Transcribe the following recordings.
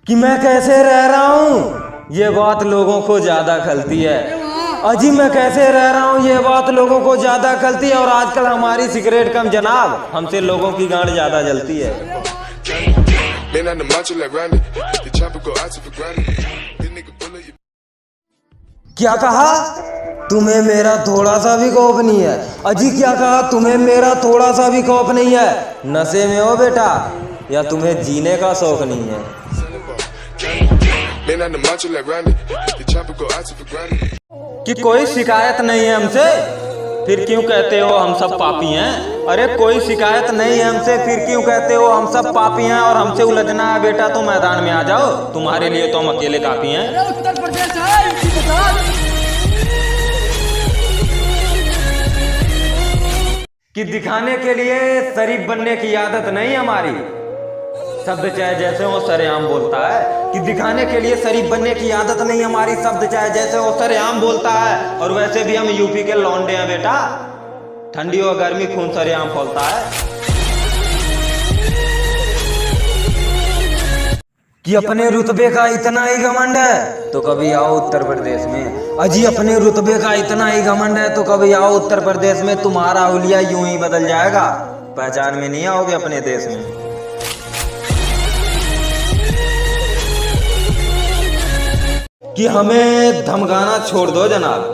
कि मैं कैसे रह रहा हूँ ये बात लोगों को ज्यादा खलती है। अजी मैं कैसे रह रहा हूँ ये बात लोगों को ज्यादा खलती है। और आजकल हमारी सिगरेट कम जनाब, हमसे लोगों की गांड ज्यादा जलती है। क्या कहा? तुम्हें मेरा थोड़ा सा भी खौफ नहीं है? अजी क्या कहा? तुम्हें मेरा थोड़ा सा भी खौफ नहीं है? नशे में हो बेटा या तुम्हें जीने का शौक नहीं है? कि कोई शिकायत नहीं है हमसे फिर क्यों कहते हो हम सब पापी हैं? अरे कोई शिकायत नहीं है हमसे फिर क्यों कहते हो हम सब पापी हैं? और हमसे उलझना है बेटा तो मैदान में आ जाओ, तुम्हारे लिए तो हम अकेले काफी हैं। उत्तर प्रदेश है कि दिखाने के लिए शरीफ बनने की आदत नहीं हमारी, शब्द चाहे जैसे हो सरेआम बोलता है। कि दिखाने के लिए शरीफ बनने की आदत नहीं हमारी, शब्द चाहे जैसे हो सरेआम बोलता है। और वैसे भी हम यूपी के लौंडे हैं बेटा, ठंडी और गर्मी खून सरेआम खोलता है। कि अपने रुतबे का इतना ही घमंड है तो कभी आओ उत्तर प्रदेश में। अजी अपने रुतबे का इतना ही घमंड है तो कभी आओ उत्तर प्रदेश में, तुम्हारा हुलिया यूं ही बदल जाएगा, पहचान में नहीं आओगे अपने देश में। कि हमें धमकाना छोड़ दो जनाब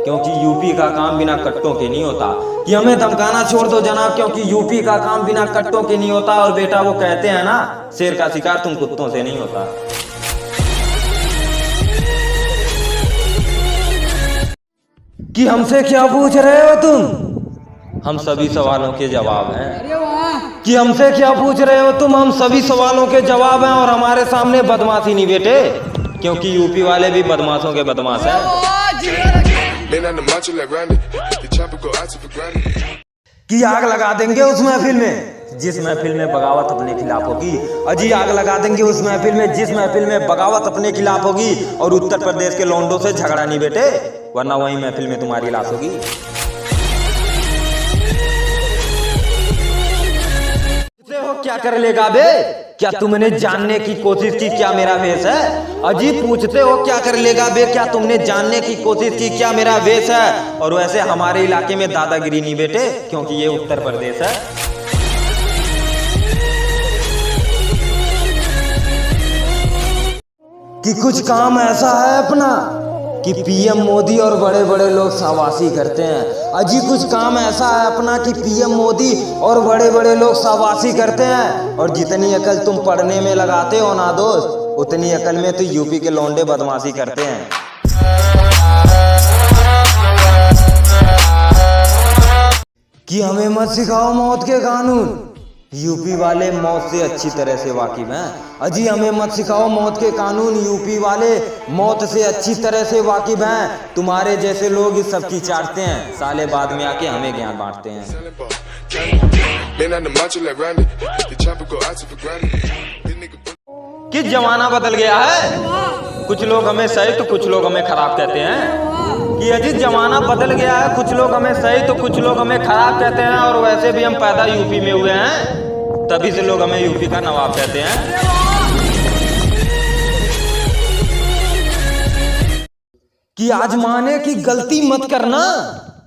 क्योंकि यूपी का काम बिना कट्टों के नहीं होता। कि हमें धमकाना छोड़ दो जनाब क्योंकि यूपी का काम बिना कट्टों के नहीं होता। और बेटा वो कहते हैं ना, शेर का शिकार तुम कुत्तों से नहीं होता। कि हमसे क्या पूछ रहे हो तुम? हम सभी सवालों के जवाब हैं। कि हमसे क्या पूछ रहे हो तुम? हम सभी सवालों के जवाब हैं। और हमारे सामने बदमाशी नहीं बेटे क्योंकि यूपी वाले भी बदमाशों के बदमाश हैं। कि आग लगा देंगे उस महफिल में जिस महफिल में बगावत अपने खिलाफ होगी। अजी आग लगा देंगे उस महफिल में जिस महफिल में बगावत अपने खिलाफ होगी। और उत्तर प्रदेश के लौंडों से झगड़ा नहीं बेटे, वरना वही महफिल में तुम्हारी लाश होगी। हो क्या कर लेगा बे? क्या तुमने जानने की कोशिश की क्या मेरा वेश है? अजी पूछते हो क्या कर लेगा बे? क्या तुमने जानने की कोशिश की क्या मेरा वेश है? और वैसे हमारे इलाके में दादागिरी नहीं बेटे क्योंकि ये उत्तर प्रदेश है। कि कुछ काम ऐसा है अपना कि पीएम मोदी और बड़े बड़े लोग शाबाशी करते हैं। अजी कुछ काम ऐसा है अपना कि पीएम मोदी और बड़े बड़े लोग शाबाशी करते हैं। और जितनी अकल तुम पढ़ने में लगाते हो ना दोस्त, उतनी अकल में तो यूपी के लौंडे बदमाशी करते हैं। कि हमें मत सिखाओ मौत के कानून, यूपी वाले मौत से अच्छी तरह से वाकिफ हैं। अजी हमें मत सिखाओ मौत के कानून, यूपी वाले मौत से अच्छी तरह से वाकिफ हैं। तुम्हारे जैसे लोग इस सब की चाटते हैं, साले बाद में आके हमें ज्ञान बांटते हैं। कि जमाना बदल गया है, कुछ लोग हमें सही तो कुछ लोग हमें खराब कहते हैं। कि अजी जमाना बदल गया है, कुछ लोग हमें सही तो कुछ लोग हमें खराब कहते हैं। और वैसे भी हम पैदा यूपी में हुए हैं, तभी से लोग हमें यूपी का नवाब कहते हैं। कि आजमाने की गलती मत करना,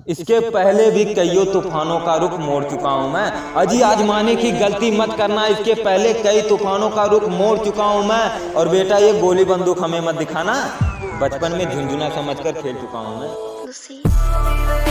इसके पहले भी कईयों तूफानों का रुख मोड़ चुका हूं मैं। अजी आजमाने की गलती मत करना, इसके पहले कई तूफानों का रुख मोड़ चुका हूं मैं। और बेटा ये गोली बंदूक हमें मत दिखाना, बचपन में झुंझुना समझकर खेल चुका हूं मैं।